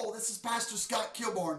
Hello, this is Pastor Scott Kilborn,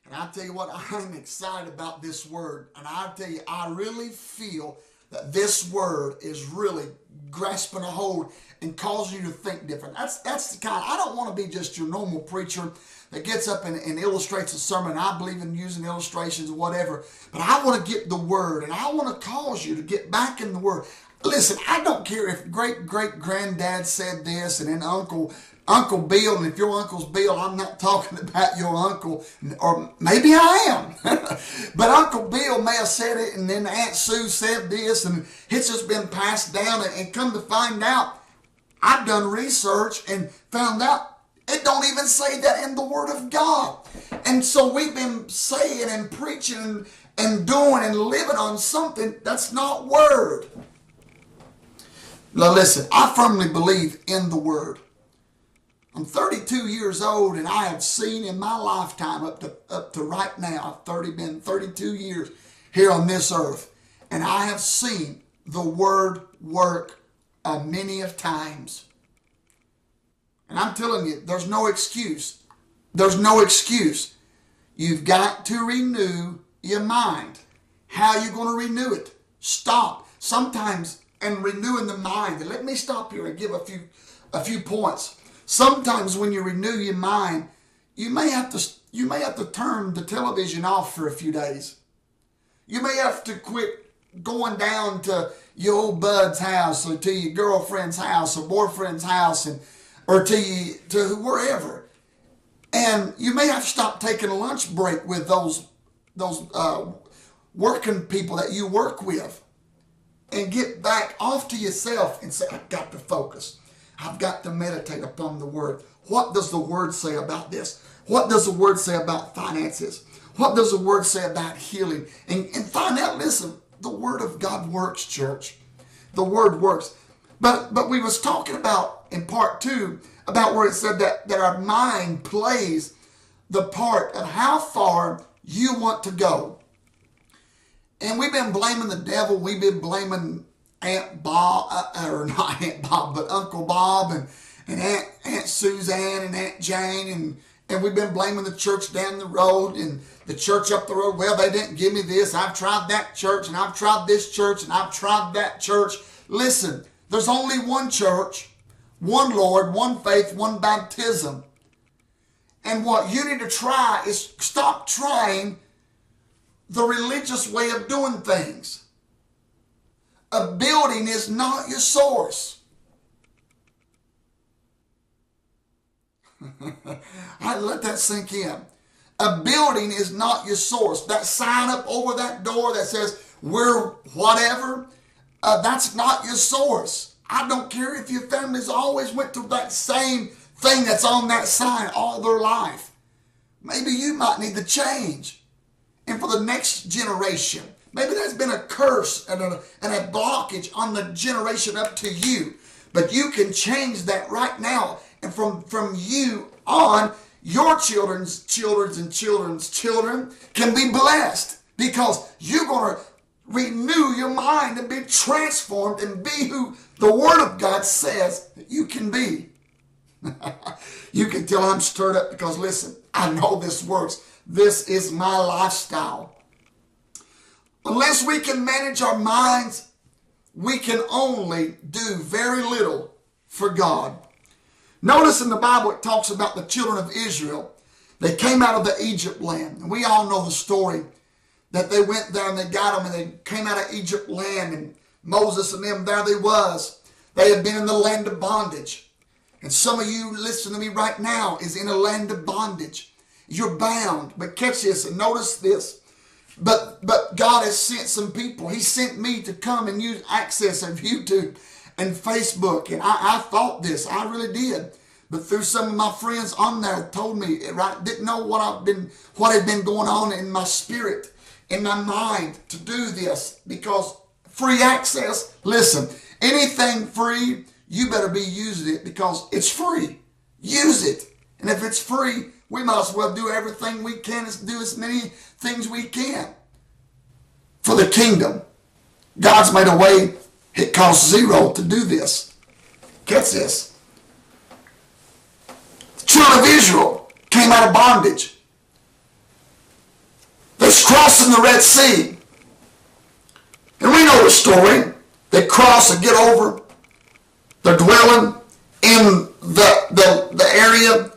and I tell you what, I'm excited about this word, and I tell you, I really feel that this word is really grasping a hold and causing you to think different. That's the kind. I don't want to be just your normal preacher that gets up and illustrates a sermon. I believe in using illustrations or whatever, but I want to get the word, and I want to cause you to get back in the word. Listen, I don't care if great-great-granddad said this and then Uncle Bill, and if your uncle's Bill, I'm not talking about your uncle, or maybe I am. But Uncle Bill may have said it, and then Aunt Sue said this, and it's just been passed down, and come to find out, I've done research and found out it don't even say that in the Word of God. And so we've been saying and preaching and doing and living on something that's not Word. Now listen, I firmly believe in the Word. I'm 32 years old, and I have seen in my lifetime up to right now, I've been 32 years here on this earth, and I have seen the Word work many of times. And I'm telling you, there's no excuse. There's no excuse. You've got to renew your mind. How are you going to renew it? Stop. Sometimes, and renewing the mind, and let me stop here and give a few points. Sometimes when you renew your mind, you may have to turn the television off for a few days. You may have to quit going down to your old bud's house or to your girlfriend's house or boyfriend's house or to wherever. And you may have to stop taking a lunch break with those working people that you work with and get back off to yourself and say, I've got to focus. I've got to meditate upon the Word. What does the Word say about this? What does the Word say about finances? What does the Word say about healing? And find out, listen, the Word of God works, church. The Word works. But we was talking about, in part 2, about where it said that our mind plays the part of how far you want to go. And we've been blaming the devil. We've been blaming Aunt Bob, or not Aunt Bob, but Uncle Bob and Aunt Suzanne and Aunt Jane, and we've been blaming the church down the road and the church up the road. Well, they didn't give me this. I've tried that church, and I've tried this church, and I've tried that church. Listen, there's only one church, one Lord, one faith, one baptism. And what you need to try is stop trying the religious way of doing things. A building is not your source. I let that sink in. A building is not your source. That sign up over that door that says, we're whatever, that's not your source. I don't care if your family's always went to that same thing that's on that sign all their life. Maybe you might need to change. And for the next generation, maybe there's been a curse and a blockage on the generation up to you. But you can change that right now. And from you on, your children's children can be blessed. Because you're going to renew your mind and be transformed and be who the Word of God says that you can be. You can tell I'm stirred up because, listen, I know this works. This is my lifestyle. Unless we can manage our minds, we can only do very little for God. Notice in the Bible it talks about the children of Israel. They came out of the Egypt land. And we all know the story that they went there and they got them and they came out of Egypt land, and Moses and them, there they was. They had been in the land of bondage. And some of you listening to me right now is in a land of bondage. You're bound. But catch this and notice this. But God has sent some people. He sent me to come and use access of YouTube and Facebook. And I thought this. I really did. But through some of my friends on there told me, right, didn't know what had been going on in my spirit, in my mind to do this. Because free access, listen, anything free, you better be using it because it's free. Use it. And if it's free, we might as well do everything we can, do as many things we can for the kingdom. God's made a way. It costs zero to do this. Catch this. The children of Israel, came out of bondage. They're crossing the Red Sea. And we know the story. They cross and get over. They're dwelling in the area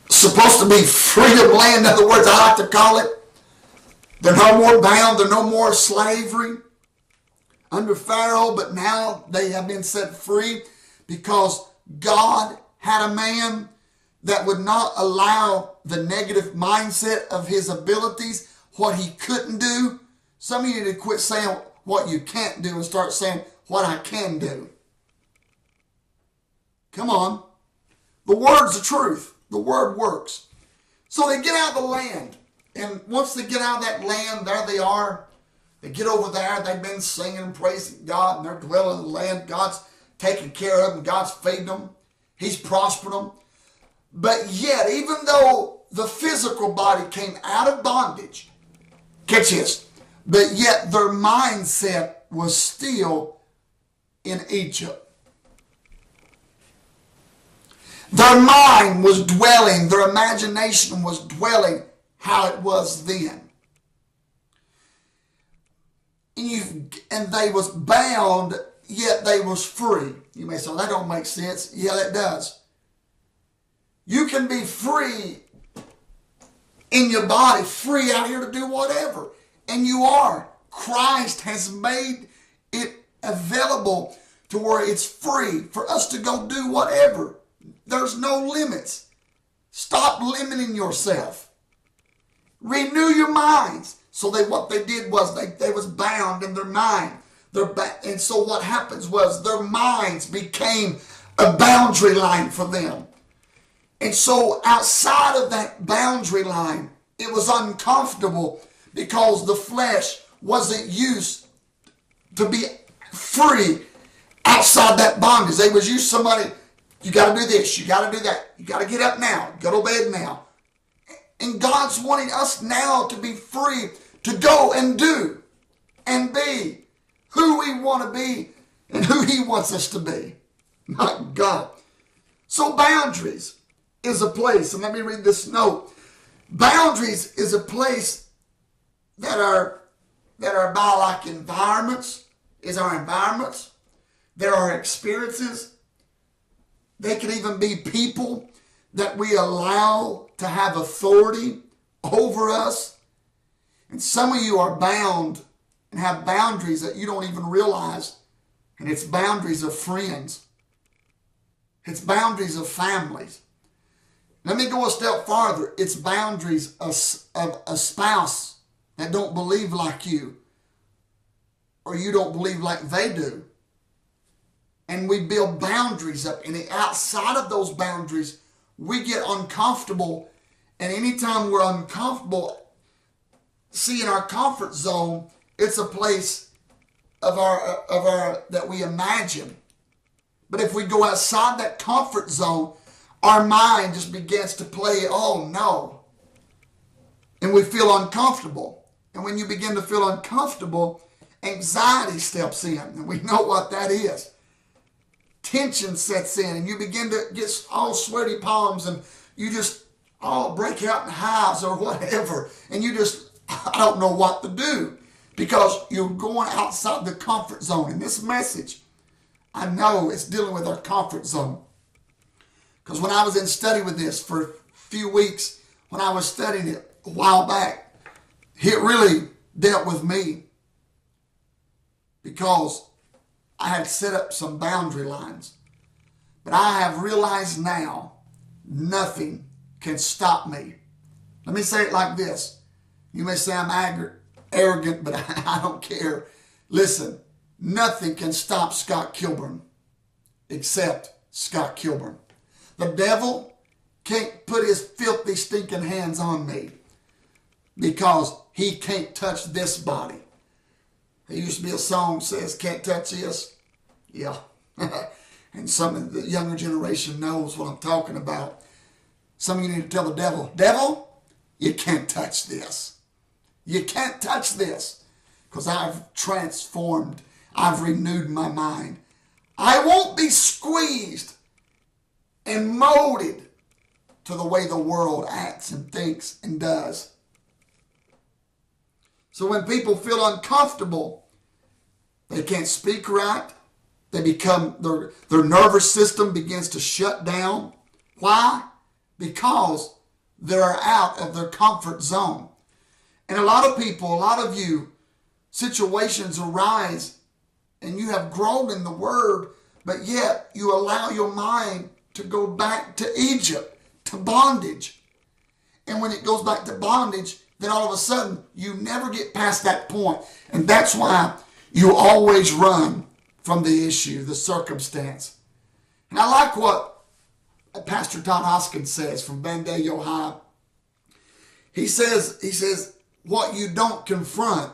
supposed to be freedom land. In other words, I like to call it. They're no more bound. They're no more slavery under Pharaoh. But now they have been set free because God had a man that would not allow the negative mindset of his abilities, what he couldn't do. Some of you need to quit saying what you can't do and start saying what I can do. Come on. The word's the truth. The word works. So they get out of the land. And once they get out of that land, there they are. They get over there. They've been singing and praising God. And they're dwelling in the land. God's taking care of them. God's feeding them. He's prospering them. But yet, even though the physical body came out of bondage, catch this, but yet their mindset was still in Egypt. Their mind was dwelling, their imagination was dwelling how it was then. And they was bound, yet they was free. You may say, well, that don't make sense. Yeah, that does. You can be free in your body, free out here to do whatever. And you are. Christ has made it available to where it's free for us to go do whatever. There's no limits. Stop limiting yourself. Renew your minds. So what they did was they was bound in their mind. And so what happens was their minds became a boundary line for them. And so outside of that boundary line, it was uncomfortable because the flesh wasn't used to be free outside that bondage. They was used to somebody, you got to do this, you got to do that, you got to get up now, go to bed now. And God's wanting us now to be free to go and do and be who we want to be and who He wants us to be. My God. So boundaries is a place, and let me read this note. Boundaries is a place that are by like environments, is our environments. There are experiences. They can even be people that we allow to have authority over us. And some of you are bound and have boundaries that you don't even realize. And it's boundaries of friends. It's boundaries of families. Let me go a step farther. It's boundaries of a spouse that don't believe like you, or you don't believe like they do. And we build boundaries up. And outside of those boundaries, we get uncomfortable. And anytime we're uncomfortable, see, in our comfort zone, it's a place of our that we imagine. But if we go outside that comfort zone, our mind just begins to play, oh no. And we feel uncomfortable. And when you begin to feel uncomfortable, anxiety steps in. And we know what that is. Tension sets in, and you begin to get all sweaty palms, and you just break out in hives or whatever. And you just, I don't know what to do because you're going outside the comfort zone. And this message, I know it's dealing with our comfort zone. Because when I was in study with this for a few weeks, when I was studying it a while back, it really dealt with me because I had set up some boundary lines. But I have realized now, nothing can stop me. Let me say it like this. You may say I'm arrogant, but I don't care. Listen, nothing can stop Scott Kilborn except Scott Kilborn. The devil can't put his filthy, stinking hands on me because he can't touch this body. There used to be a song that says, can't touch this. Yeah. And some of the younger generation knows what I'm talking about. Some of you need to tell the devil, devil, you can't touch this. You can't touch this because I've transformed. I've renewed my mind. I won't be squeezed and molded to the way the world acts and thinks and does. So when people feel uncomfortable, they can't speak right. They become, their nervous system begins to shut down. Why? Because they're out of their comfort zone. And a lot of people, a lot of you, situations arise and you have grown in the Word, but yet you allow your mind to go back to Egypt, to bondage. And when it goes back to bondage, then all of a sudden you never get past that point. And that's why you always run from the issue, the circumstance. And I like what Pastor Todd Hoskins says from Vandalia, Ohio. He says, what you don't confront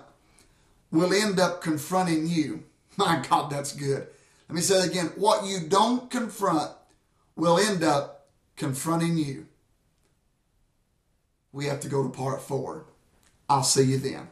will end up confronting you. My God, that's good. Let me say it again. What you don't confront will end up confronting you. We have to go to part 4. I'll see you then.